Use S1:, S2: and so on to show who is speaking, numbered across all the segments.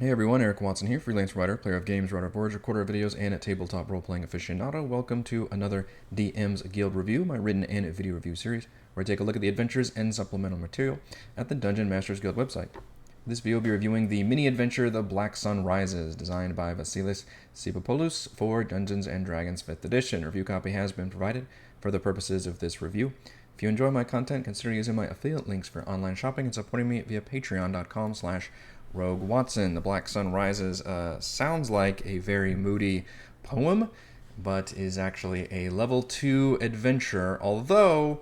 S1: Hey everyone, Eric Watson here, freelance writer, player of games, writer of boards, recorder of videos, and a tabletop role-playing aficionado. Welcome to another DM's Guild review, my written and video review series, where I take a look at the adventures and supplemental material at the Dungeon Masters Guild website. This video will be reviewing the mini-adventure The Black Sun Rises, designed by Vassilis Tsipopoulos for Dungeons & Dragons 5th edition. Review copy has been provided for the purposes of this review. If you enjoy my content, consider using my affiliate links for online shopping and supporting me via patreon.com/Rogue Watson. The Black Sun Rises sounds like a very moody poem, but is actually a level 2 adventure, although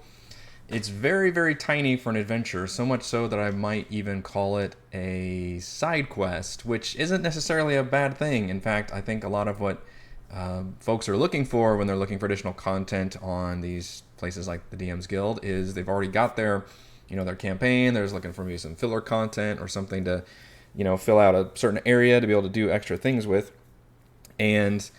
S1: it's very, very tiny for an adventure, so much so that I might even call it a side quest, which isn't necessarily a bad thing. In fact, I think a lot of what folks are looking for when they're looking for additional content on these places like the DM's Guild is they've already got their campaign. They're just looking for maybe some filler content or something to fill out a certain area to be able to do extra things with. And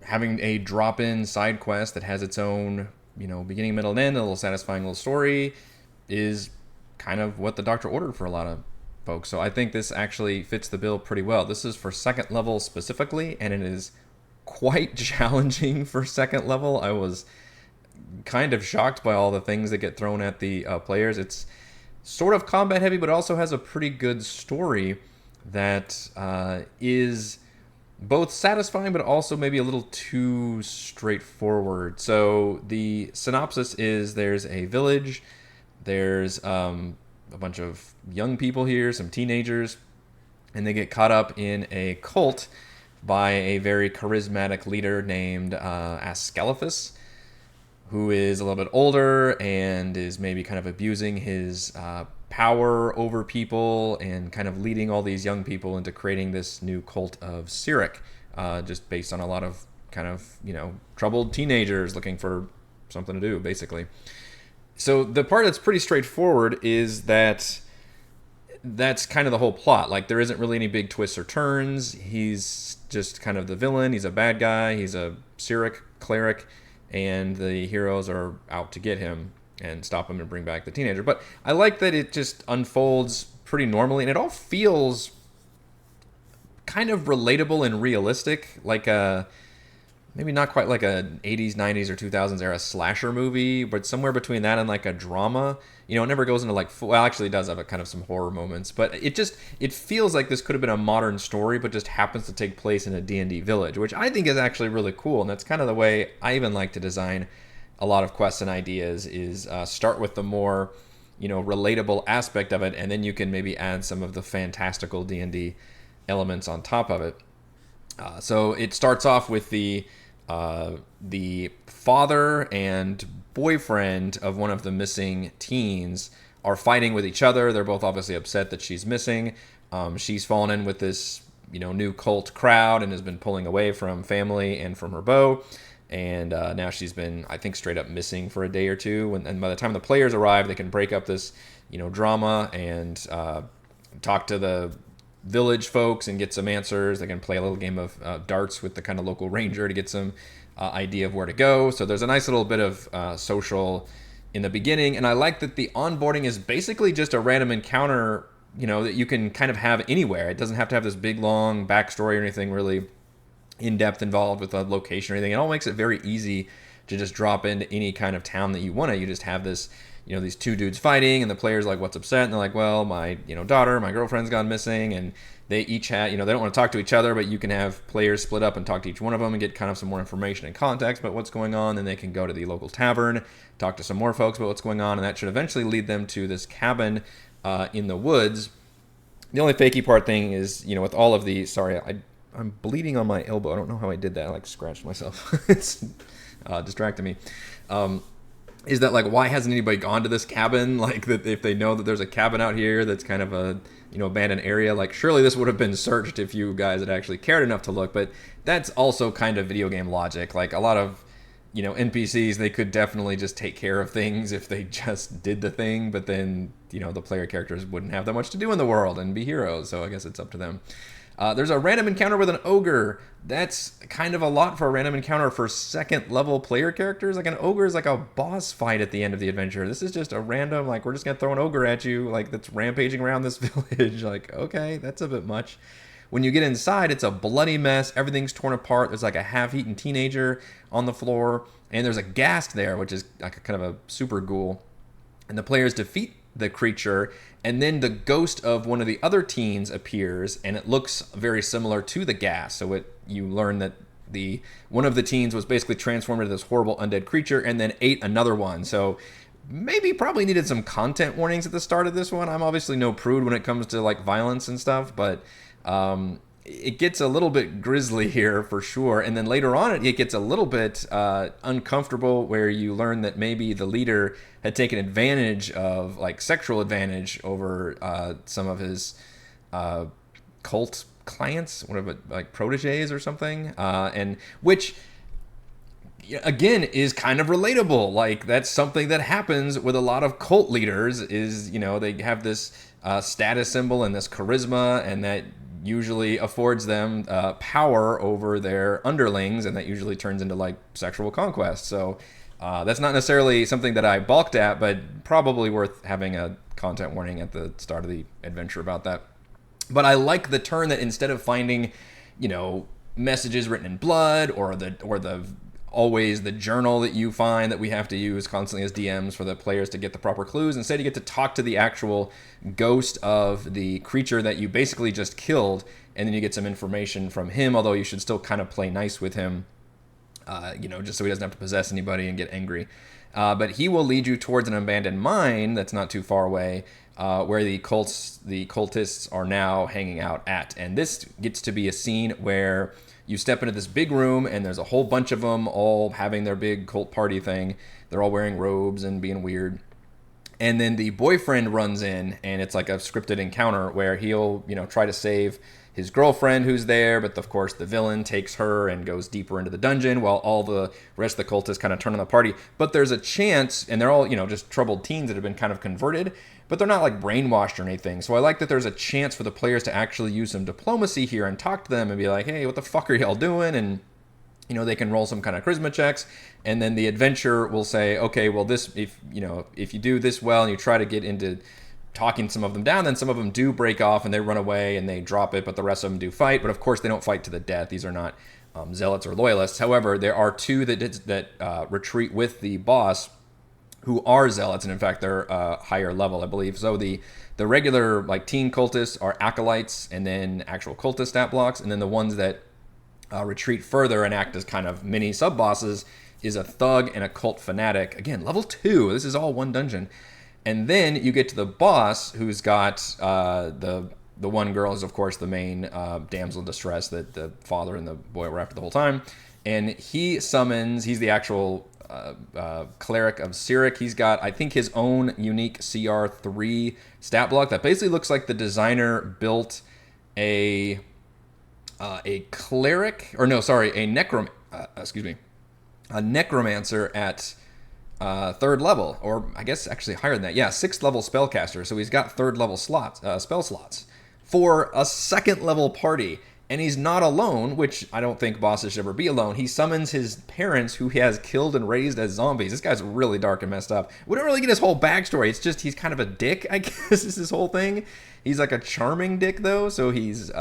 S1: having a drop-in side quest that has its own, beginning, middle, and end, a little satisfying little story is kind of what the doctor ordered for a lot of folks. So I think this actually fits the bill pretty well. This is for second level specifically, and it is quite challenging for second level. I was kind of shocked by all the things that get thrown at the players. It's sort of combat heavy, but also has a pretty good story that is both satisfying, but also maybe a little too straightforward. So the synopsis is there's a village, there's a bunch of young people here, some teenagers, and they get caught up in a cult by a very charismatic leader named Asclepius, who is a little bit older and is maybe kind of abusing his power over people and kind of leading all these young people into creating this new cult of Cyric, just based on a lot of kind of, troubled teenagers looking for something to do, basically. So the part that's pretty straightforward is that's kind of the whole plot. Like, there isn't really any big twists or turns. He's just kind of the villain. He's a bad guy. He's a Cyric cleric, and the heroes are out to get him and stop him and bring back the teenager. But I like that it just unfolds pretty normally, and it all feels kind of relatable and realistic, like maybe not quite like a 80s, 90s, or 2000s era slasher movie, but somewhere between that and like a drama. It never goes into like well, actually it does have a kind of some horror moments, but it feels like this could have been a modern story, but just happens to take place in a D&D village, which I think is actually really cool. And that's kind of the way I even like to design a lot of quests and ideas is start with the more relatable aspect of it, and then you can maybe add some of the fantastical D&D elements on top of it. So it starts off with the father and boyfriend of one of the missing teens are fighting with each other. They're both obviously upset that she's missing. She's fallen in with this new cult crowd and has been pulling away from family and from her beau. And now she's been, I think, straight up missing for a day or two. And by the time the players arrive, they can break up this drama and talk to the village folks and get some answers. They can play a little game of darts with the kind of local ranger to get some idea of where to go. So there's a nice little bit of social in the beginning, and I like that the onboarding is basically just a random encounter that you can kind of have anywhere. It doesn't have to have this big long backstory or anything really in-depth involved with a location or anything. It all makes it very easy to just drop into any kind of town that you want to. You just have this these two dudes fighting, and the player's like, what's upset? And they're like, well, my daughter, my girlfriend's gone missing. And they each have, they don't want to talk to each other, but you can have players split up and talk to each one of them and get kind of some more information and context about what's going on. Then they can go to the local tavern, talk to some more folks about what's going on, and that should eventually lead them to this cabin in the woods. The only fakey part thing is, with all of the, sorry, I'm bleeding on my elbow. I don't know how I did that. I scratched myself. It's distracting me. Is that why hasn't anybody gone to this cabin? That if they know that there's a cabin out here that's kind of a abandoned area, surely this would have been searched if you guys had actually cared enough to look. But that's also kind of video game logic. A lot of NPCs, they could definitely just take care of things if they just did the thing, but then the player characters wouldn't have that much to do in the world and be heroes. So I guess it's up to them. There's a random encounter with an ogre. That's kind of a lot for a random encounter for second level player characters. An ogre is a boss fight at the end of the adventure. This is just a random, we're just going to throw an ogre at you, that's rampaging around this village. Okay, that's a bit much. when you get inside, it's a bloody mess. Everything's torn apart. There's like a half-eaten teenager on the floor, and there's a ghast there, which is like a kind of a super ghoul. And the players defeat the creature, and then the ghost of one of the other teens appears, and it looks very similar to the ghast. So you learn that one of the teens was basically transformed into this horrible undead creature and then ate another one. So maybe probably needed some content warnings at the start of this one. I'm obviously no prude when it comes to like violence and stuff, but it gets a little bit grisly here for sure. And then later on, it gets a little bit uncomfortable, where you learn that maybe the leader had taken advantage of, like, sexual advantage over some of his cult clients, whatever, like proteges or something, and which again is kind of relatable. Like, that's something that happens with a lot of cult leaders, is, they have this status symbol and this charisma, and that usually affords them power over their underlings, and that usually turns into like sexual conquest. So that's not necessarily something that I balked at, but probably worth having a content warning at the start of the adventure about that. But I like the turn that instead of finding, messages written in blood, or the always the journal that you find that we have to use constantly as DMs for the players to get the proper clues, instead you get to talk to the actual ghost of the creature that you basically just killed, and then you get some information from him, although you should still kind of play nice with him, just so he doesn't have to possess anybody and get angry. But he will lead you towards an abandoned mine that's not too far away, where the cultists are now hanging out at. And this gets to be a scene where you step into this big room, and there's a whole bunch of them all having their big cult party thing. They're all wearing robes and being weird. And then the boyfriend runs in, and it's like a scripted encounter where he'll, try to save his girlfriend who's there, but of course the villain takes her and goes deeper into the dungeon, while all the rest of the cultists kind of turn on the party. But there's a chance, and they're all, just troubled teens that have been kind of converted, but they're not like brainwashed or anything. So I like that there's a chance for the players to actually use some diplomacy here and talk to them and be like, hey, what the fuck are y'all doing? And they can roll some kind of charisma checks, and then the adventure will say, okay, well, this, if you do this well and you try to get into talking some of them down, then some of them do break off and they run away and they drop it, but the rest of them do fight. But of course, they don't fight to the death. These are not zealots or loyalists. However, there are two that retreat with the boss who are zealots, and in fact, they're higher level, I believe. So the regular like teen cultists are acolytes, and then actual cultist stat blocks, and then the ones that retreat further and act as kind of mini sub bosses is a thug and a cult fanatic. Again, level 2. This is all one dungeon. And then you get to the boss, who's got the one girl is, of course, the main damsel in distress that the father and the boy were after the whole time. And he's the actual cleric of Cyric. He's got, I think, his own unique CR3 stat block that basically looks like the designer built a cleric, or no, sorry, a necromancer at third level, or I guess actually higher than that. Yeah, 6th level spellcaster. So he's got 3rd level spell slots for a 2nd level party. And he's not alone, which I don't think bosses should ever be alone. He summons his parents, who he has killed and raised as zombies. This guy's really dark and messed up. We don't really get his whole backstory. It's just he's kind of a dick, I guess, is his whole thing. He's like a charming dick, though. So he's,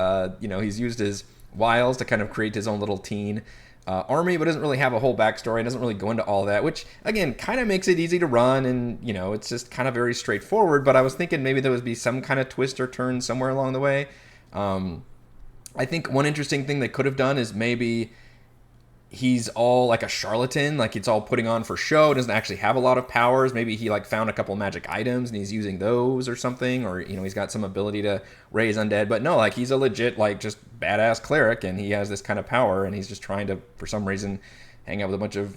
S1: he's used his wiles to kind of create his own little teen army, but doesn't really have a whole backstory. Doesn't really go into all that, which, again, kind of makes it easy to run. And, it's just kind of very straightforward. But I was thinking maybe there would be some kind of twist or turn somewhere along the way. I think one interesting thing they could have done is maybe he's all like a charlatan, like it's all putting on for show, doesn't actually have a lot of powers. Maybe he like found a couple magic items and he's using those or something, or he's got some ability to raise undead. But no, like he's a legit like just badass cleric, and he has this kind of power, and he's just trying to, for some reason, hang out with a bunch of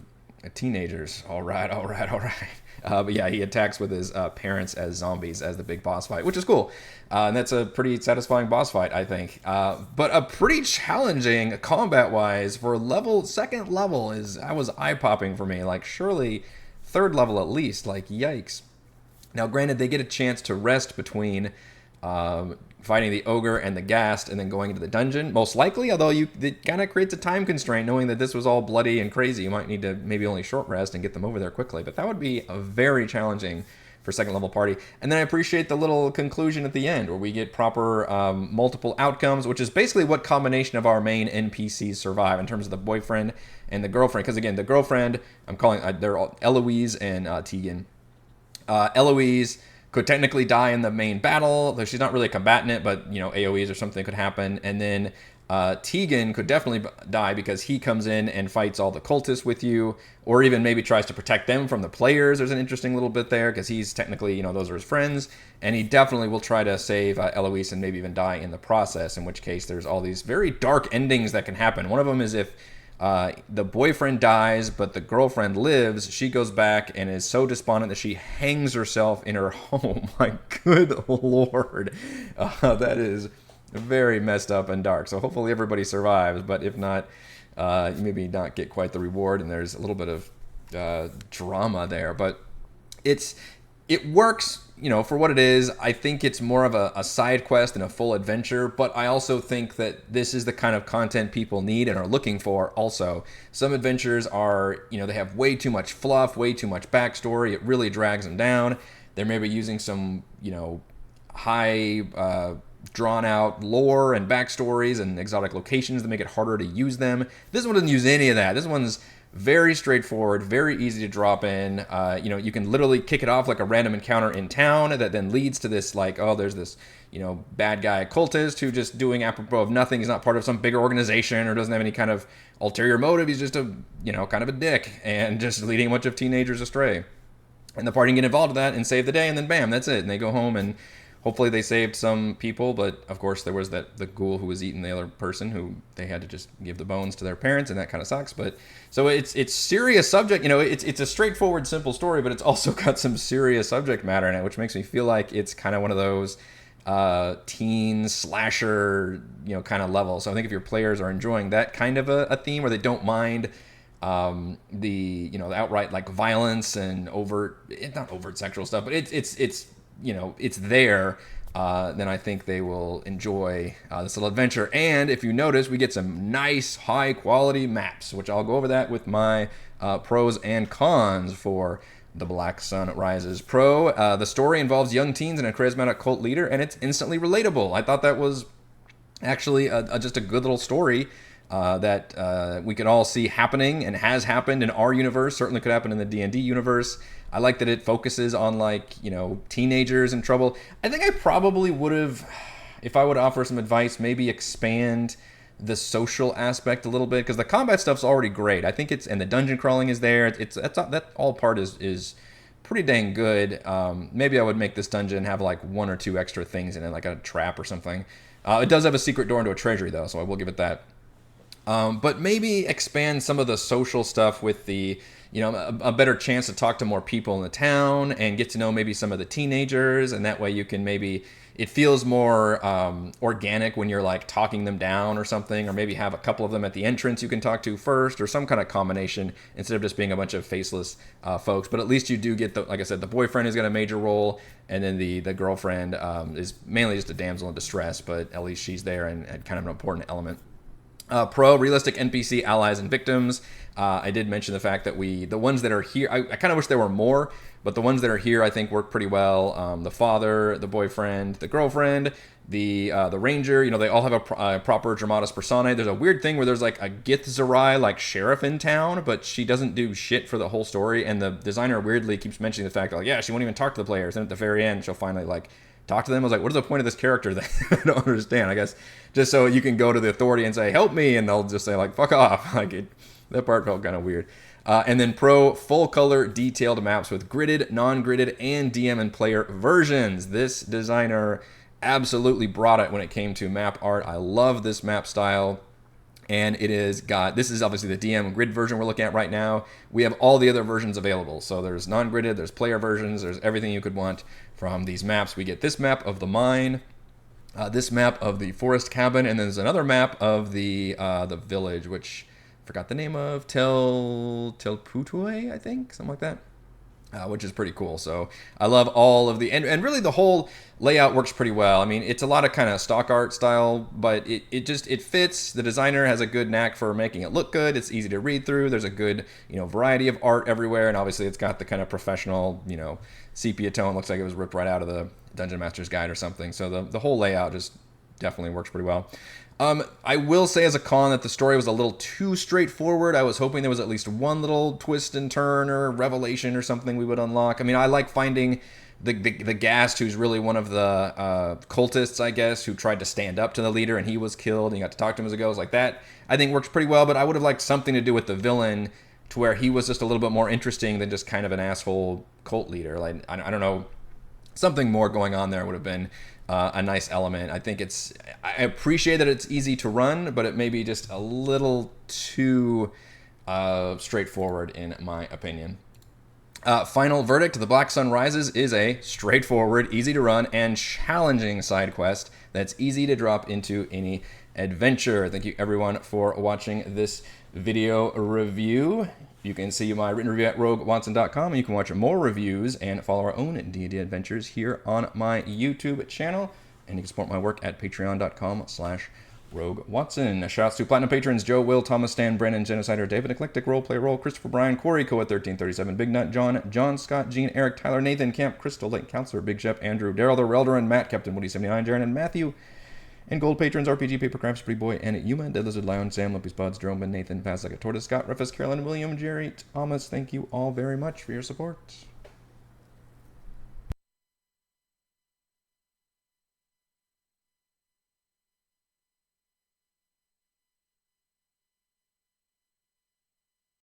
S1: teenagers. All right. But yeah, he attacks with his parents as zombies as the big boss fight, which is cool. And that's a pretty satisfying boss fight, I think. But a pretty challenging combat-wise for second level that was eye-popping for me. Like, surely 3rd level at least, like, yikes. Now, granted, they get a chance to rest between fighting the ogre and the ghast and then going into the dungeon, most likely, although it kind of creates a time constraint knowing that this was all bloody and crazy. You might need to maybe only short rest and get them over there quickly, but that would be a very challenging for second level party. And then I appreciate the little conclusion at the end where we get proper multiple outcomes, which is basically what combination of our main NPCs survive in terms of the boyfriend and the girlfriend. Because again, the girlfriend, I'm calling, they're all Eloise and Tegan. Eloise could technically die in the main battle, though she's not really a combatant, but, AoEs or something could happen. And then Tegan could definitely die because he comes in and fights all the cultists with you, or even maybe tries to protect them from the players. There's an interesting little bit there because he's technically, those are his friends. And he definitely will try to save Eloise and maybe even die in the process, in which case there's all these very dark endings that can happen. One of them is if the boyfriend dies, but the girlfriend lives, she goes back and is so despondent that she hangs herself in her home. My good Lord. That is very messed up and dark. So hopefully everybody survives, but if not, maybe not get quite the reward, and there's a little bit of drama there. But it works, for what it is. I think it's more of a side quest and a full adventure, but I also think that this is the kind of content people need and are looking for also. Some adventures are, they have way too much fluff, way too much backstory. It really drags them down. They're maybe using some, high drawn out lore and backstories and exotic locations that make it harder to use them. This one doesn't use any of that. This one's very straightforward, very easy to drop in. You can literally kick it off like a random encounter in town that then leads to this, like, oh, there's this, bad guy cultist who just doing apropos of nothing. He's not part of some bigger organization or doesn't have any kind of ulterior motive. He's just a, kind of a dick and just leading a bunch of teenagers astray. And the party can get involved with that and save the day, and then bam, that's it. And they go home and hopefully they saved some people, but of course there was the ghoul who was eating the other person who they had to just give the bones to their parents, and that kind of sucks. But so it's serious subject. It's a straightforward, simple story, but it's also got some serious subject matter in it, which makes me feel like it's kind of one of those teen slasher, kind of levels. So I think if your players are enjoying that kind of a theme where they don't mind the outright like violence and not overt sexual stuff, but it's there, then I think they will enjoy this little adventure. And if you notice, we get some nice high quality maps, which I'll go over that with my pros and cons for The Black Sun Rises. Pro, the story involves young teens and a charismatic cult leader, and it's instantly relatable. I thought that was actually just a good little story that we could all see happening and has happened in our universe. Certainly could happen in the D&D universe. I like that it focuses on teenagers in trouble. I think I probably would have, if I would offer some advice, maybe expand the social aspect a little bit, because the combat stuff's already great. I think and the dungeon crawling is there. That all part is pretty dang good. Maybe I would make this dungeon have like one or two extra things in it, like a trap or something. It does have a secret door into a treasury though, so I will give it that. But maybe expand some of the social stuff with a better chance to talk to more people in the town and get to know maybe some of the teenagers, and that way you can it feels more organic when you're like talking them down or something, or maybe have a couple of them at the entrance you can talk to first, or some kind of combination instead of just being a bunch of faceless folks. But at least you do get like I said, the boyfriend has got a major role, and then the girlfriend is mainly just a damsel in distress, but at least she's there and kind of an important element. Pro, realistic NPC allies and victims. I did mention the fact that the ones that are here, I kind of wish there were more, but the ones that are here I think work pretty well. The father, the boyfriend, the girlfriend, the ranger, they all have a proper dramatis personae. There's a weird thing where there's like a Githzerai like sheriff in town, but she doesn't do shit for the whole story, and the designer weirdly keeps mentioning the fact that she won't even talk to the players, and at the very end she'll finally talk to them. I was like, what is the point of this character that I don't understand? I guess just so you can go to the authority and say, help me, and they'll just say fuck off. That part felt kind of weird. And then pro, full color detailed maps with gridded, non-gridded, and DM and player versions. This designer absolutely brought it when it came to map art. I love this map style. And this is obviously the DM grid version we're looking at right now. We have all the other versions available. So there's non-gridded, there's player versions, there's everything you could want from these maps. We get this map of the mine, this map of the forest cabin, and then there's another map of the village, which I forgot the name of, Telputue, I think, something like that. which is pretty cool. So I love all of the, and really the whole layout works pretty well. I mean, it's a lot of kind of stock art style, but it fits. The designer has a good knack for making it look good. It's easy to read through. There's a good, variety of art everywhere, and obviously it's got the kind of professional, sepia tone. Looks like it was ripped right out of the Dungeon Master's Guide or something. So the whole layout just definitely works pretty well. I will say as a con that the story was a little too straightforward. I was hoping there was at least one little twist and turn or revelation or something we would unlock. I mean, I like finding the Ghast, who's really one of the cultists, I guess, who tried to stand up to the leader and he was killed and you got to talk to him as it goes. Like that, I think works pretty well, but I would have liked something to do with the villain to where he was just a little bit more interesting than just kind of an asshole cult leader. Like, I don't know, something more going on there would have been a nice element. I appreciate that it's easy to run, but it may be just a little too straightforward in my opinion. Final verdict: The Black Sun Rises is a straightforward, easy to run, and challenging side quest that's easy to drop into any adventure. Thank you everyone for watching this video review. You can see my written review at roguewatson.com, and you can watch more reviews and follow our own D&D adventures here on my YouTube channel. And you can support my work at patreon.com/roguewatson. Shoutouts to Platinum patrons Joe, Will, Thomas, Stan, Brennan, Genocider, David, Eclectic, Roleplay Roll, Christopher, Brian, Corey, Coa 1337, Big Nut, John, Scott, Gene, Eric, Tyler, Nathan, Camp, Crystal, Lake Counselor, Big Shep, Andrew, Daryl, the Relderin, Matt, Captain Woody 79, Jaren, and Matthew. And gold patrons, RPG, Papercrafts, Pretty Boy, and Yuma, Dead Lizard, Lion, Sam, Lumpy Spuds, Jerome, Ben, Nathan, Fast Like a Tortoise, Scott, Rufus, Carolyn, William, Jerry, Thomas. Thank you all very much for your support.